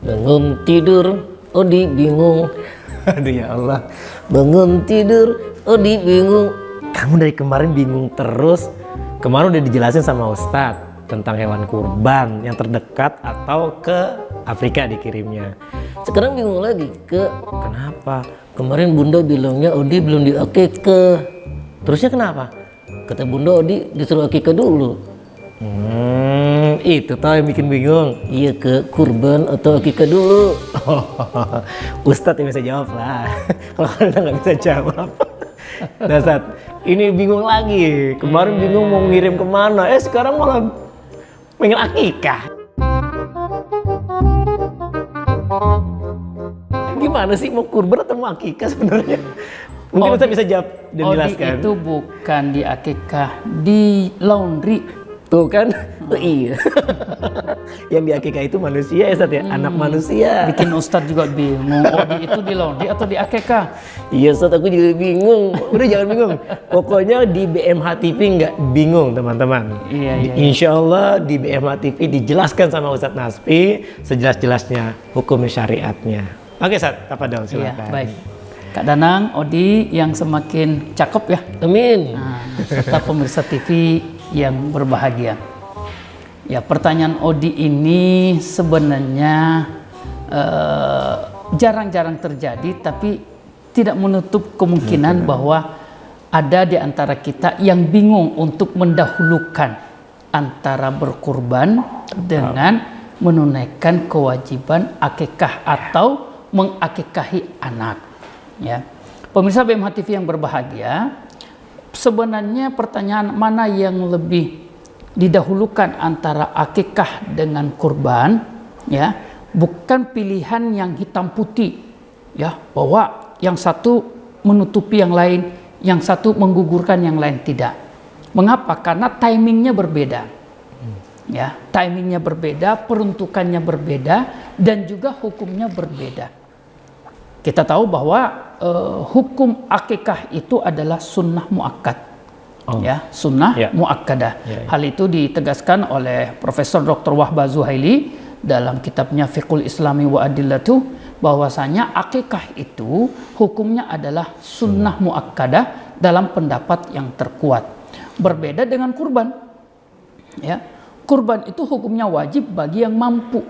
Bangun tidur, Odi bingung. Aduh ya Allah. Bangun tidur, Odi bingung. Kamu dari kemarin bingung terus. Kemarin udah dijelasin sama Ustadz tentang hewan kurban yang terdekat atau ke Afrika dikirimnya. Sekarang bingung lagi kenapa? Kemarin Bunda bilangnya Odi belum diakikah. Terusnya kenapa? Kata Bunda Odi disuruh akikah dulu. Itu tau yang bikin bingung. Iya, ke kurban atau akikah dulu. Ustadz yang bisa jawab lah. Kalau kalian nggak bisa jawab. Nah Ustadz, ini bingung lagi. Kemarin bingung mau ngirim kemana. Sekarang malah pengen akikah. Gimana sih, mau kurban atau mau akikah sebenarnya? Mungkin Ustadz bisa jawab dan jelaskan. Itu bukan di akikah, di laundry. Tuh kan, iya. Yang di akikah itu manusia ya Ustadz ya, anak manusia. Bikin Ustadz juga bingung, Odi itu di laundry atau di akikah? Iya Ustadz, aku juga bingung. Udah jangan bingung. Pokoknya di BMH TV nggak bingung teman-teman. Iya. Insya Allah di BMH TV dijelaskan sama Ustadz Nasfi sejelas-jelasnya hukum syariatnya. Oke Ustadz, apa dong silakan. Iya, baik. Kak Danang, Odi yang semakin cakep ya. Amin. Serta pemirsa TV yang berbahagia. Ya, pertanyaan Odi ini sebenarnya jarang-jarang terjadi, tapi tidak menutup kemungkinan bahwa ada di antara kita yang bingung untuk mendahulukan antara berkurban dengan menunaikan kewajiban akikah atau mengakikahi anak. Ya, pemirsa BMH TV yang berbahagia, sebenarnya pertanyaan mana yang lebih didahulukan antara akikah dengan kurban, ya, bukan pilihan yang hitam putih, ya, bahwa yang satu menutupi yang lain, yang satu menggugurkan yang lain, tidak. Mengapa? Karena timingnya berbeda, ya, timingnya berbeda, peruntukannya berbeda, dan juga hukumnya berbeda. Kita tahu bahwa hukum akikah itu adalah sunnah muakkad, ya, sunnah muakkadah. Hal itu ditegaskan oleh Profesor Dr. Wahbah Zuhaili dalam kitabnya Fiqhul Islami wa Adillatuh, bahwasanya akikah itu hukumnya adalah sunnah muakkadah dalam pendapat yang terkuat. Berbeda dengan kurban, ya, kurban itu hukumnya wajib bagi yang mampu.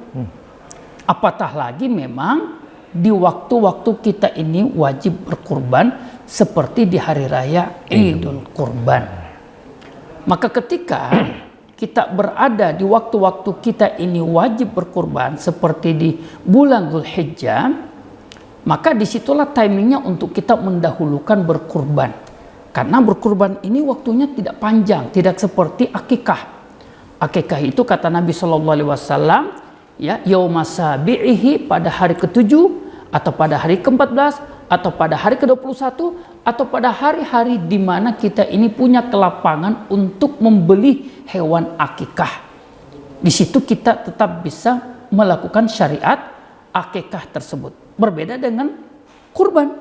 Apatah lagi memang di waktu-waktu kita ini wajib berkurban seperti di hari raya Idul Kurban. Maka ketika kita berada di waktu-waktu kita ini wajib berkurban seperti di bulan Dzulhijjah, maka disitulah timingnya untuk kita mendahulukan berkurban. Karena berkurban ini waktunya tidak panjang, tidak seperti akikah. Akikah itu kata Nabi SAW, ya, yaumasabi'ihi, pada hari ke-7 atau pada hari ke-14 atau pada hari ke-21 atau pada hari-hari di mana kita ini punya kelapangan untuk membeli hewan akikah. Di situ kita tetap bisa melakukan syariat akikah tersebut. Berbeda dengan kurban.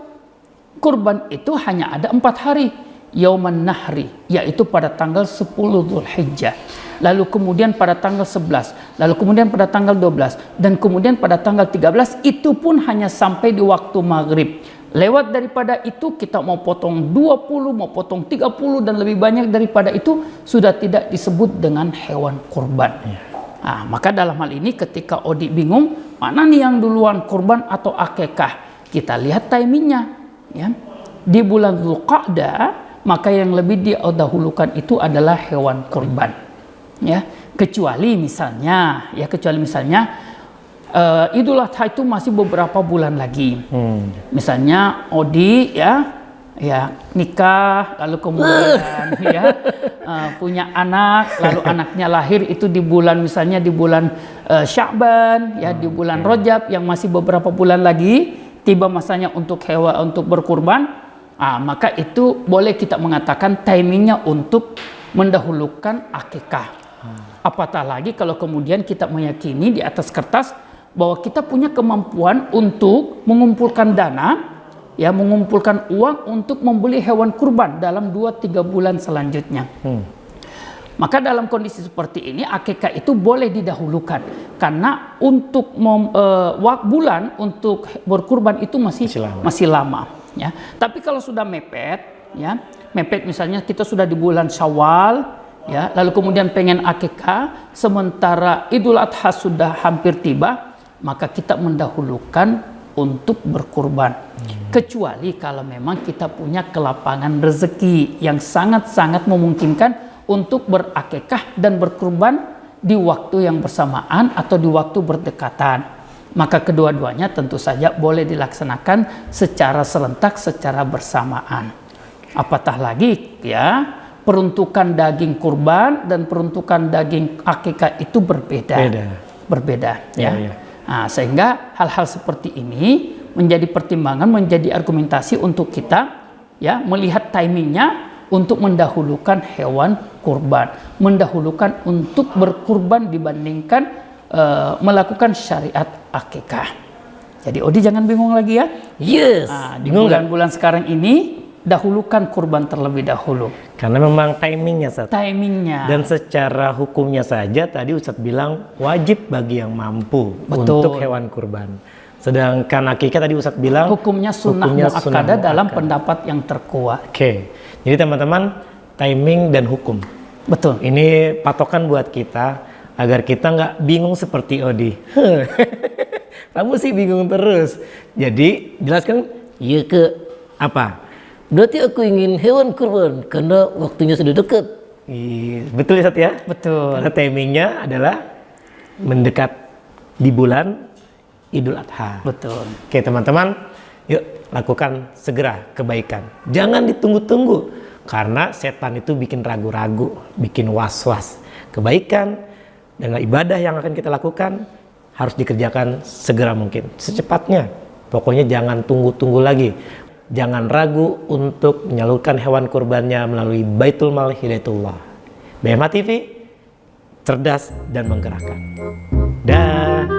Kurban itu hanya ada 4 hari. Yauman Nahri, yaitu pada tanggal 10 Dzulhijjah. Lalu kemudian pada tanggal 11, lalu kemudian pada tanggal 12, dan kemudian pada tanggal 13, itu pun hanya sampai di waktu maghrib. Lewat daripada itu kita mau potong 20, mau potong 30, dan lebih banyak daripada itu sudah tidak disebut dengan hewan kurban. Nah, maka dalam hal ini ketika Odi bingung, mana nih yang duluan, kurban atau akikah? Kita lihat timingnya, ya. Di bulan Dzulqa'dah, maka yang lebih didahulukan itu adalah hewan kurban. Ya, kecuali misalnya Idul Adha itu masih beberapa bulan lagi. Misalnya Odi ya nikah, lalu kemudian punya anak, lalu anaknya lahir itu di bulan, misalnya di bulan Sya'ban, ya, di bulan Rajab yang masih beberapa bulan lagi tiba masanya untuk berkurban. Maka itu boleh kita mengatakan timingnya untuk mendahulukan akikah. Apatah lagi kalau kemudian kita meyakini di atas kertas bahwa kita punya kemampuan untuk mengumpulkan dana, ya, mengumpulkan uang untuk membeli hewan kurban dalam 2-3 bulan selanjutnya. Maka dalam kondisi seperti ini akikah itu boleh didahulukan karena untuk bulan untuk berkurban itu masih lama ya. Tapi kalau sudah mepet ya, misalnya kita sudah di bulan Syawal ya, lalu kemudian pengen akikah sementara Idul Adha sudah hampir tiba, maka kita mendahulukan untuk berkurban. Kecuali kalau memang kita punya kelapangan rezeki yang sangat-sangat memungkinkan untuk berakikah dan berkurban di waktu yang bersamaan atau di waktu berdekatan. Maka kedua-duanya tentu saja boleh dilaksanakan secara serentak, secara bersamaan. Apatah lagi ya, peruntukan daging kurban dan peruntukan daging akikah itu berbeda ya. Nah, sehingga hal-hal seperti ini menjadi pertimbangan, menjadi argumentasi untuk kita ya melihat timingnya untuk mendahulukan hewan kurban, mendahulukan untuk berkurban dibandingkan melakukan syariat akikah. Jadi Odi jangan bingung lagi ya. Yes. Nah, di bulan-bulan sekarang ini dahulukan kurban terlebih dahulu. Karena memang timingnya, Ustaz. Timingnya. Dan secara hukumnya saja tadi Ustaz bilang wajib bagi yang mampu untuk hewan kurban. Sedangkan akikah tadi Ustaz bilang hukumnya sunnah muakkadah dalam pendapat yang terkuat. Oke. Jadi teman-teman, timing dan hukum. Betul. Ini patokan buat kita agar kita nggak bingung seperti Odi. Kamu sih bingung terus. Jadi jelaskan ya ke apa? Berarti aku ingin hewan kurban karena waktunya sudah dekat. Betul ya Ustaz ya? Betul. Karena timingnya adalah mendekat di bulan Idul Adha. Betul. Oke teman-teman, yuk lakukan segera kebaikan. Jangan ditunggu-tunggu karena setan itu bikin ragu-ragu, bikin was-was. Kebaikan dan ibadah yang akan kita lakukan harus dikerjakan segera mungkin, secepatnya. Pokoknya jangan tunggu-tunggu lagi. Jangan ragu untuk menyalurkan hewan kurbannya melalui Baitul Mal Hidayatullah. BMH TV, cerdas dan menggerakkan. Dah.